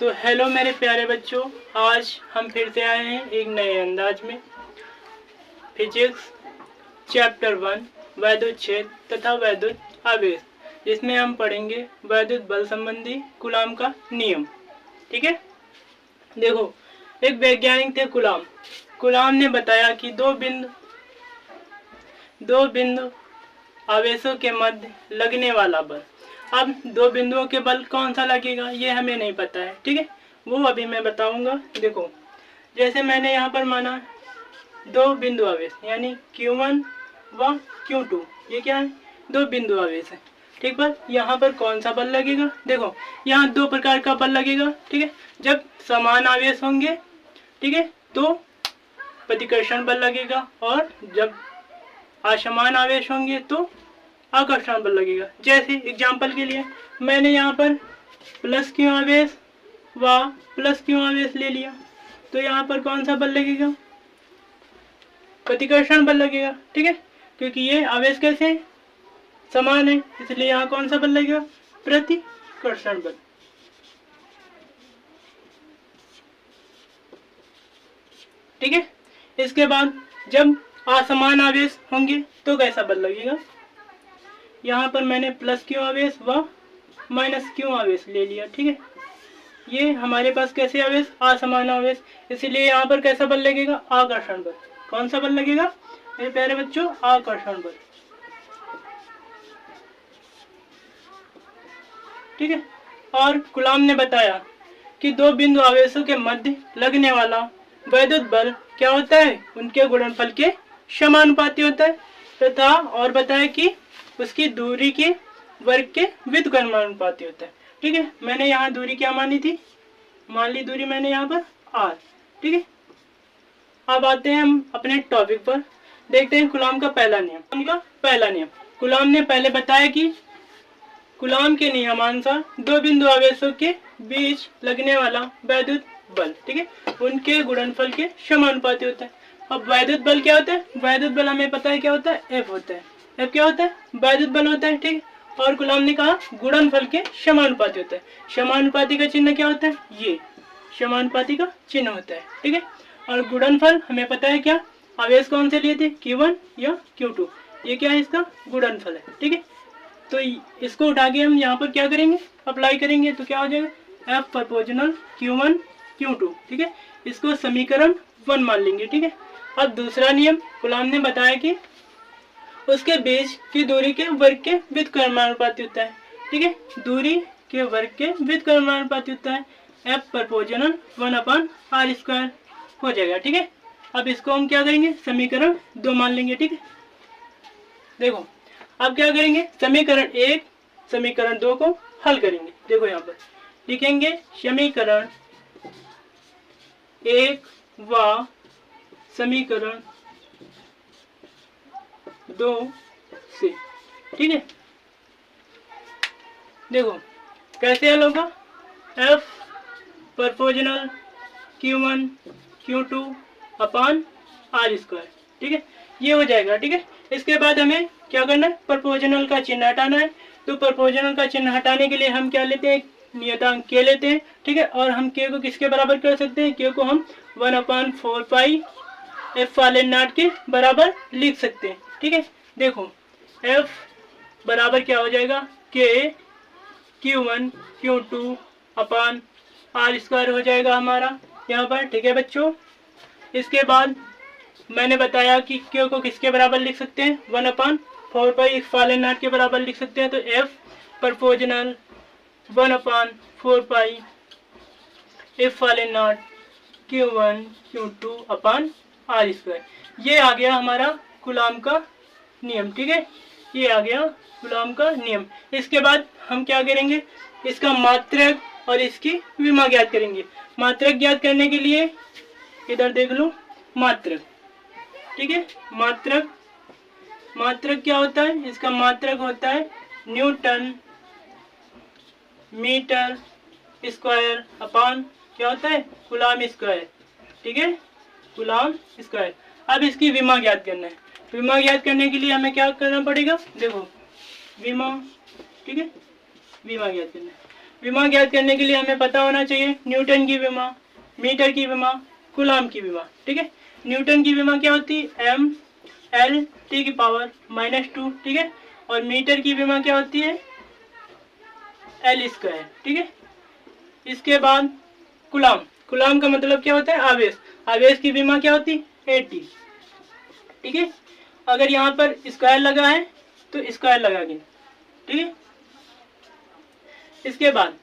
तो हेलो मेरे प्यारे बच्चों, आज हम फिर से आए हैं एक नए अंदाज में। फिजिक्स चैप्टर 1 वैद्युत क्षेत्र तथा वैद्युत आवेश, जिसमें हम पढ़ेंगे वैद्युत बल संबंधी कूलॉम का नियम। ठीक है, देखो एक वैज्ञानिक थे कूलॉम। कूलॉम ने बताया कि दो बिंदु आवेशों के मध्य लगने वाला बल। अब दो बिंदुओं के बल कौन सा लगेगा ये हमें नहीं पता है। ठीक है, वो अभी मैं बताऊंगा। देखो जैसे मैंने यहाँ पर माना दो बिंदु आवेश यानी Q1 व Q2, ये क्या है, दो बिंदु आवेश है। ठीक, पर यहाँ पर कौन सा बल लगेगा? देखो यहाँ दो प्रकार का बल लगेगा। ठीक है, जब समान आवेश होंगे, ठीक है, तो प्रतिकर्षण बल लगेगा, और जब असमान आवेश होंगे तो आकर्षण बल लगेगा। जैसे एग्जाम्पल के लिए मैंने यहाँ पर प्लस क्यू आवेश व प्लस क्यू आवेश ले लिया, तो यहाँ पर कौन सा बल लगेगा? प्रतिकर्षण बल लगेगा। ठीक है, क्योंकि ये आवेश कैसे है, समान है, इसलिए यहाँ कौन सा बल लगेगा? प्रतिकर्षण बल। ठीक है, इसके बाद जब असमान आवेश होंगे तो कैसा बल लगेगा? यहाँ पर मैंने प्लस क्यू आवेश व माइनस क्यू आवेश ले लिया। ठीक है, ये हमारे पास कैसे आवेश? असमान आवेश, इसलिए यहाँ पर कैसा बल लगेगा? आकर्षण बल। कौन सा बल लगेगा मेरे प्यारे बच्चों? आकर्षण बल। ठीक है, और कूलॉम ने बताया कि दो बिंदु आवेशों के मध्य लगने वाला वैद्युत बल क्या होता है? उनके गुणनफल के समानुपाती होता है, तथा और बताया कि उसकी दूरी के वर्ग के व्युत्क्रमानुपाती होता है। ठीक है, मैंने यहाँ दूरी क्या मानी थी? मान ली दूरी मैंने यहाँ पर r। ठीक है, अब आते हैं हम अपने टॉपिक पर। देखते हैं कूलॉम का पहला नियम। कूलॉम ने पहले बताया कि कूलॉम के नियमानुसार दो बिंदु आवेशों के बीच लगने वाला वैद्युत बल, ठीक है, उनके गुणनफल के समानुपाती होता है। अब वैद्युत बल क्या होता है? वैद्युत बल हमें पता है क्या होता है? F होता है। F क्या होता है? वैद्युत बल होता है। ठीक है, और कूलॉम ने कहा गुणनफल के समानुपाती होता है। समानुपाती का चिन्ह क्या होता है? ये समानुपाती का चिन्ह होता है। ठीक है, और गुणनफल हमें पता है क्या? आवेश कौन से लिए थे? Q1 या Q2, ये क्या है? इसका गुणनफल है। ठीक है, तो इसको उठा के हम यहाँ पर क्या करेंगे? अप्लाई करेंगे, तो क्या हो जाएगा? F proportional Q1 Q2। ठीक है, इसको समीकरण 1 मान लेंगे। ठीक है, अब दूसरा नियम कूलॉम ने बताया कि उसके बीच की दूरी के वर्ग के व्युत्क्रमानुपाती होता है। ठीक है, दूरी के वर्ग के व्युत्क्रमानुपाती होता है। F प्रोपोर्शनल 1/r² हो जाएगा। ठीक है, अब इसको हम क्या करेंगे? समीकरण 2 मान लेंगे। ठीक है, देखो अब क्या करेंगे? समीकरण 1 समीकरण 2 को हल करेंगे। देखो यहाँ पर लिखेंगे समीकरण 1 व समीकरण 2 से। ठीक है, देखो कैसे हल होगा? F proportional Q1 Q2/r²। ठीक है, ये हो जाएगा। ठीक है, इसके बाद हमें क्या करना है? प्रोपोर्शनल का चिन्ह हटाना है। तो प्रोपोर्शनल का चिन्ह हटाने के लिए हम क्या लेते हैं? नियतांक k लेते हैं। ठीक है, और हम k को किसके बराबर कर सकते हैं? k को हम 1/4 पाई f वाले नॉट के बराबर लिख सकते हैं। ठीक है, देखो f बराबर क्या हो जाएगा? k Q1 Q2/r² हो जाएगा हमारा यहाँ पर। ठीक है बच्चों, इसके बाद मैंने बताया कि Q को किसके बराबर लिख सकते हैं? 1/4 पाई f वाले नॉट के बराबर लिख सकते हैं। तो F प्रोपोर्शनल 1/4 पाई f वाले नॉट Q1 Q2/r²। ये आ गया हमारा कूलॉम का नियम। ठीक है, ये आ गया कूलॉम का नियम। इसके बाद हम क्या करेंगे? इसका मात्रक और इसकी विमा ज्ञात करेंगे। मात्रक ज्ञात करने के लिए इधर देख लो मात्रक। ठीक है, मात्रक क्या होता है? इसका मात्रक होता है न्यूटन मीटर स्क्वायर अपान क्या होता है? Coulomb square. ठीक है, कूलॉम स्क्वायर। अब इसकी विमा ज्ञात करना है। विमा ज्ञात करने के लिए हमें क्या करना पड़ेगा? देखो विमा। ठीक है, विमा ज्ञात करना है। विमा ज्ञात करने के लिए हमें पता होना चाहिए न्यूटन की विमा, मीटर की विमा, कूलाम की विमा। ठीक है, न्यूटन की विमा क्या होती है? m(L)(T)⁻², ठीक है। और मीटर की विमा क्या होती है? L²। ठीक है, इसके बाद कूलाम, कूलाम का मतलब क्या होता है? आवेश, आवेश की विमा क्या होती है? AT। ठीक है, अगर यहाँ पर स्क्वायर लगा है तो स्क्वायर लगा के, ठीक है। इसके बाद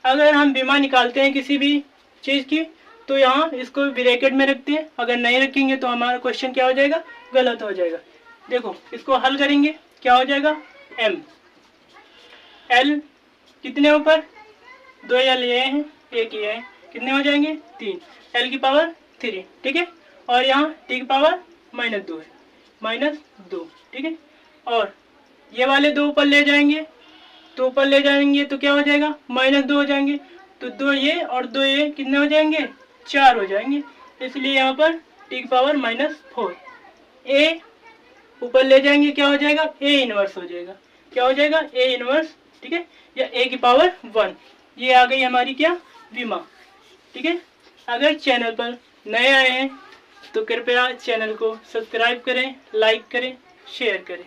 अगर हम विमा निकालते हैं किसी भी चीज की तो यहाँ इसको ब्रैकेट में रखते हैं, अगर नहीं रखेंगे तो हमारा क्वेश्चन क्या हो जाएगा? गलत हो जाएगा। देखो इसको हल करेंगे, क्या हो जाएगा? m, l कितने ऊपर? 2 l ये हैं, एक ये है, कितने हो जाएंगे? 3, l⁻3। ठीक है, और यहाँ t⁻2 है, -2। ठीक है, और ये वाले 2 ऊपर ले जाएंगे, तो ऊपर ले जाएंगे तो क्या हो जाएगा? -2 हो जाएंगे। तो 2 ये और 2 ये कितने हो जाएंगे? 4 हो जाएंगे। इसलिए यहाँ पर t⁻⁻4। a ऊपर ले जाएंगे, क्या हो जाएगा? a इनवर्स हो जाएगा। क्या हो जाएगा? a inverse. ठीक है, या a⁻1। ये आ गई हमारी क्या? विमा। ठीक है, अगर चैनल पर नए आए हैं तो कृपया चैनल को सब्सक्राइब करें, लाइक करें, शेयर करें।